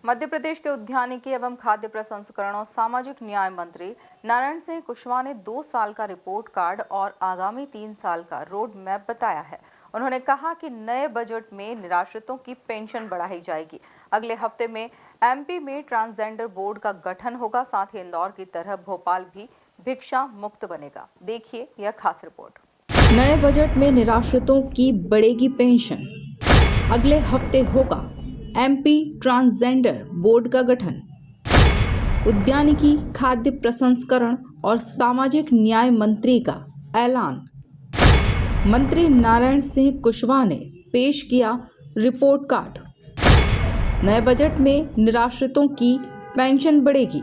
मध्य प्रदेश के उद्यानिकी एवं खाद्य प्रसंस्करण और सामाजिक न्याय मंत्री नारायण सिंह कुशवाहा ने 2 साल का रिपोर्ट कार्ड और आगामी 3 साल का रोड मैप बताया है। उन्होंने कहा कि नए बजट में निराश्रितों की पेंशन बढ़ाई जाएगी। अगले हफ्ते में एमपी में ट्रांसजेंडर बोर्ड का गठन होगा। साथ ही इंदौर की तरह भोपाल भी भिक्षा मुक्त बनेगा। देखिए यह खास रिपोर्ट। नए बजट में निराश्रितों की बढ़ेगी पेंशन। अगले हफ्ते होगा एमपी ट्रांसजेंडर बोर्ड का गठन। उद्यानिकी, खाद्य प्रसंस्करण और सामाजिक न्याय मंत्री का ऐलान। मंत्री नारायण सिंह कुशवाहा ने पेश किया रिपोर्ट कार्ड। नए बजट में निराश्रितों की पेंशन बढ़ेगी।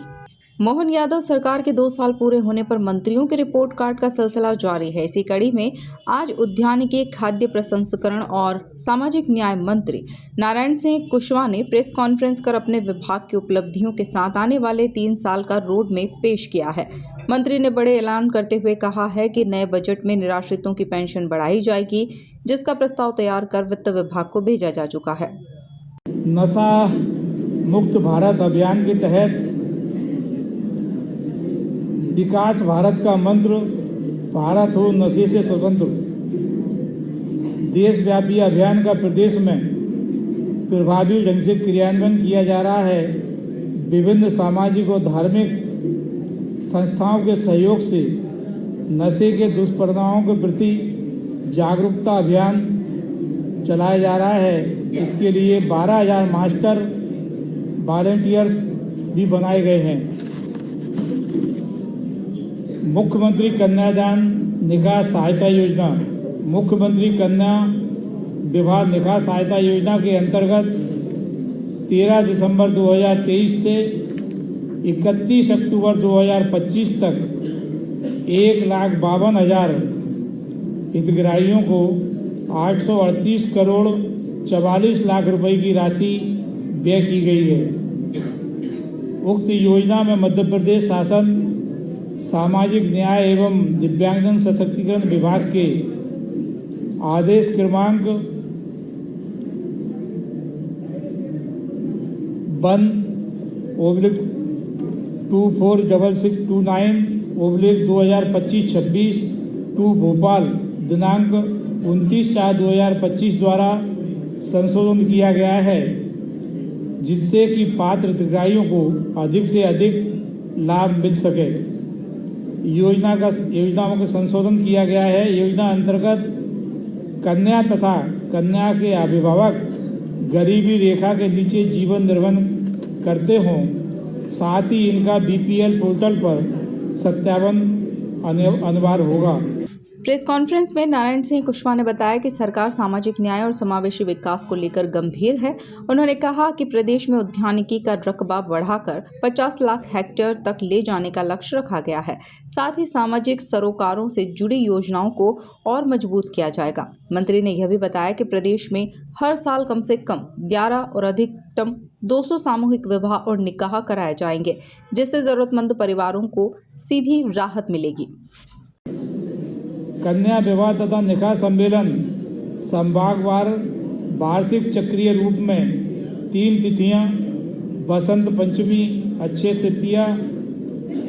मोहन यादव सरकार के 2 साल पूरे होने पर मंत्रियों के रिपोर्ट कार्ड का सिलसिला जारी है। इसी कड़ी में आज उद्यानिकी, खाद्य प्रसंस्करण और सामाजिक न्याय मंत्री नारायण सिंह कुशवाहा ने प्रेस कॉन्फ्रेंस कर अपने विभाग की उपलब्धियों के साथ आने वाले 3 साल का रोड मैप पेश किया है। मंत्री ने बड़े ऐलान करते हुए कहा है कि नए बजट में निराश्रितों की पेंशन बढ़ाई जाएगी, जिसका प्रस्ताव तैयार कर वित्त विभाग को भेजा जा चुका है। नशा मुक्त भारत अभियान के तहत विकास भारत का मंत्र भारत हो नशे से स्वतंत्र देशव्यापी अभियान का प्रदेश में प्रभावी ढंग से क्रियान्वयन किया जा रहा है। विभिन्न सामाजिक और धार्मिक संस्थाओं के सहयोग से नशे के दुष्परिणामों के प्रति जागरूकता अभियान चलाया जा रहा है। इसके लिए 12,000 मास्टर वॉलंटियर्स भी बनाए गए हैं। मुख्यमंत्री कन्यादान निकाह सहायता योजना, मुख्यमंत्री कन्या विवाह निकाह सहायता योजना के अंतर्गत 13 दिसंबर 2023 से 31 अक्टूबर 2025 तक 1,52,000 हितग्राहियों को 838 करोड़ 44 लाख रुपए की राशि व्यय की गई है। उक्त योजना में मध्य प्रदेश शासन सामाजिक न्याय एवं दिव्यांगजन सशक्तिकरण विभाग के आदेश क्रमांक 1/246629/2025-26 टू भोपाल दिनांक 29/4/2025 द्वारा संशोधन किया गया है, जिससे कि पात्र हितग्राहियों को अधिक से अधिक लाभ मिल सके। योजनाओं का संशोधन किया गया है। योजना अंतर्गत कन्या तथा कन्या के अभिभावक गरीबी रेखा के नीचे जीवन निर्वाह करते हों, साथ ही इनका बीपीएल पोर्टल पर सत्यापन अनिवार्य होगा। प्रेस कॉन्फ्रेंस में नारायण सिंह कुशवाहा ने बताया कि सरकार सामाजिक न्याय और समावेशी विकास को लेकर गंभीर है। उन्होंने कहा कि प्रदेश में उद्यानिकी का रकबा बढ़ाकर 50 लाख हेक्टेयर तक ले जाने का लक्ष्य रखा गया है। साथ ही सामाजिक सरोकारों से जुड़ी योजनाओं को और मजबूत किया जाएगा। मंत्री ने यह भी बताया कि प्रदेश में हर साल कम से कम 11 और अधिकतम 200 सामूहिक विवाह और निकाह कराए जाएंगे, जिससे जरूरतमंद परिवारों को सीधी राहत मिलेगी। कन्या विवाह तथा निकाह सम्मेलन संभागवार वार्षिक चक्रीय रूप में 3 तिथियां बसंत पंचमी, अक्षय तृतीया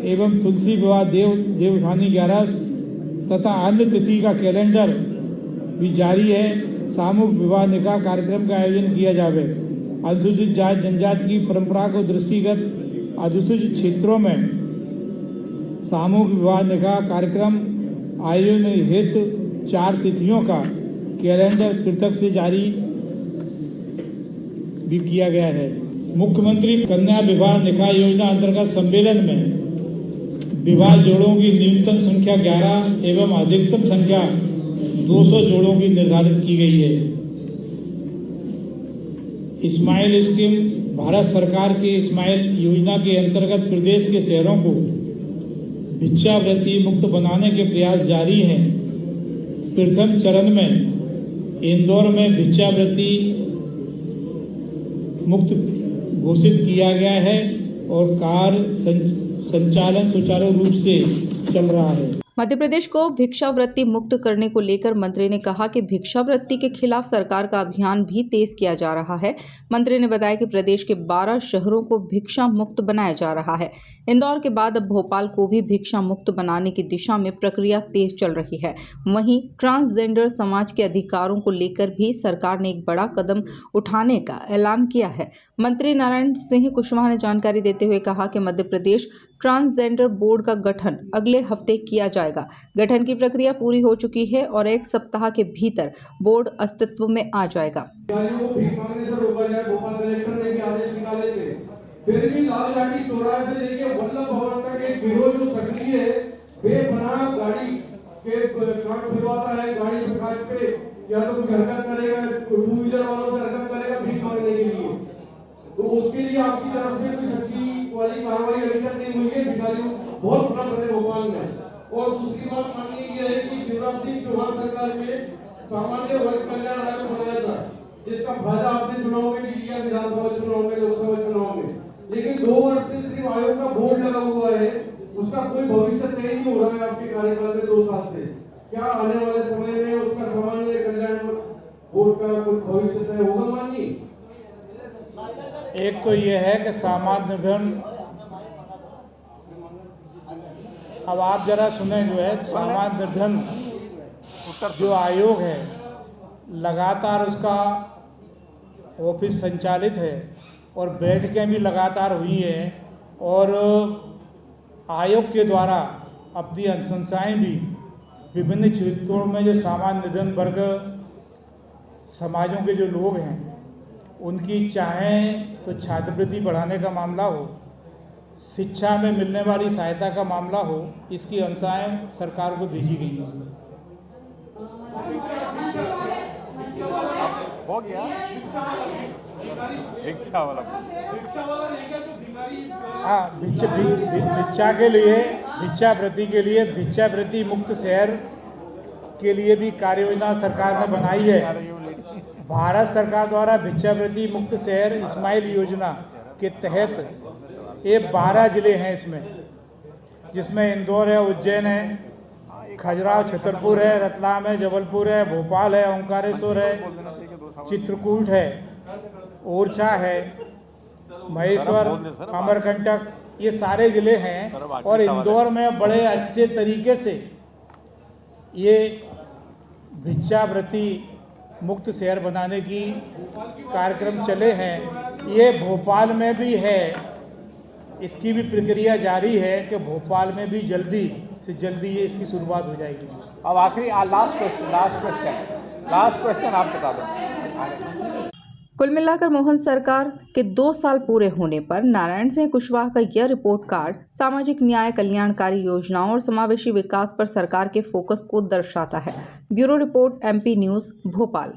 एवं तुलसी विवाह देवउठानी 11 तथा अन्य तिथि का कैलेंडर भी जारी है। सामूहिक विवाह निकाह कार्यक्रम का आयोजन किया जावे। अनुसूचित जाति जनजाति की परंपरा को दृष्टिगत अधिसूचित क्षेत्रों में सामूहिक विवाह निकाह कार्यक्रम आयोजन हेतु 4 तिथियों का कैलेंडर पृथक से जारी भी किया गया है। मुख्यमंत्री कन्या विवाह निकाह योजना अंतर्गत सम्मेलन में विवाह जोड़ों की न्यूनतम संख्या 11 एवं अधिकतम संख्या 200 जोड़ों की निर्धारित की गई है। स्माइल स्कीम, भारत सरकार के स्माइल योजना के अंतर्गत प्रदेश के शहरों को भिक्षावृत्ति मुक्त बनाने के प्रयास जारी हैं। प्रथम चरण में इंदौर में भिक्षावृत्ति मुक्त घोषित किया गया है और कार्य संचालन सुचारू रूप से चल रहा है। मध्य प्रदेश को भिक्षावृत्ति मुक्त करने को लेकर मंत्री ने कहा कि भिक्षावृत्ति के खिलाफ सरकार का अभियान भी तेज किया जा रहा है। मंत्री ने बताया कि प्रदेश के 12 शहरों को भिक्षा मुक्त बनाया जा रहा है। इंदौर के बाद अब भोपाल को भी भिक्षा मुक्त बनाने की दिशा में प्रक्रिया तेज चल रही है। वहीं ट्रांसजेंडर समाज के अधिकारों को लेकर भी सरकार ने एक बड़ा कदम उठाने का ऐलान किया है। मंत्री नारायण सिंह कुशवाहा ने जानकारी देते हुए कहा कि मध्य प्रदेश ट्रांसजेंडर बोर्ड का गठन अगले हफ्ते किया जाएगा। गठन की प्रक्रिया पूरी हो चुकी है और 1 सप्ताह के भीतर बोर्ड अस्तित्व में आ जाएगा। फिर भी लाल घाटी चौराहे से लेके वल्लभ भवन तक एक गिरोह जो सक्रिय है, बेपनाह गाड़ी के कांच खुलवाता है, गाड़ी के कांच पे या तो कुछ हरकत करेगा, टू व्हीलर वालों से हरकत करेगा भीख मांगने के लिए। तो उसके लिए आपकी तरफ से कोई सख्ती वाली कार्रवाई अभी तक नहीं हुई है। भिखारियों बहुत प्रबल है भोपाल में। और दूसरी बात माननीय ये है कि शिवराज सिंह चौहान सरकार में सामान्य वर्ग कल्याण आयोग बनाया था, जिसका फायदा आपने चुनाव में भी लिया, विधानसभा चुनाव में, लोकसभा चुनाव में। लेकिन 2 वर्ष से सिर्फ आयोग का बोर्ड लगा हुआ है, उसका कोई भविष्य तय नहीं हो रहा है आपके कार्यकाल में 2 साल से। क्या आने वाले समय में उसका सामान्य कल्याण बोर्ड का कोई भविष्य तय होगा माननीय? एक तो ये है कि सामान्य निधन, अब आप जरा सुने जो है, सामान्य निधन जो आयोग है लगातार उसका ऑफिस संचालित है और बैठकें भी लगातार हुई हैं और आयोग के द्वारा अपनी अनुशंसाएं भी विभिन्न क्षेत्रों में जो सामान्य निधन वर्ग समाजों के जो लोग हैं उनकी चाहें तो छात्रवृत्ति बढ़ाने का मामला हो, शिक्षा में मिलने वाली सहायता का मामला हो, इसकी अनुशंसाएं सरकार को भेजी गई हैं। हो गया भिक्षा वाला हाँ, भिक्षा के लिए, भिक्षावृत्ति के लिए, भिक्षावृत्ति मुक्त शहर के लिए भी कार्य योजना सरकार ने बनाई है। भारत सरकार द्वारा भिक्षावृत्ति मुक्त शहर स्माइल योजना के तहत ये 12 जिले हैं इसमें, जिसमें इंदौर है, उज्जैन है, खजुराहो छतरपुर है, रतलाम है, जबलपुर है, भोपाल है, ओंकारेश्वर है, चित्रकूट है, ओरछा है, महेश्वर, अमरकंटक, ये सारे जिले हैं। और इंदौर में बड़े अच्छे तरीके से ये भिक्षावृत्ति मुक्त शहर बनाने की कार्यक्रम चले हैं। ये भोपाल में भी है, इसकी भी प्रक्रिया जारी है कि भोपाल में भी जल्दी से जल्दी ये इसकी शुरुआत हो जाएगी। अब आखिरी लास्ट क्वेश्चन आप बता दो। कुल मिलाकर मोहन सरकार के 2 साल पूरे होने पर नारायण सिंह कुशवाहा का यह रिपोर्ट कार्ड सामाजिक न्याय, कल्याणकारी योजनाओं और समावेशी विकास पर सरकार के फोकस को दर्शाता है। Bureau report, MP news, Bhopal.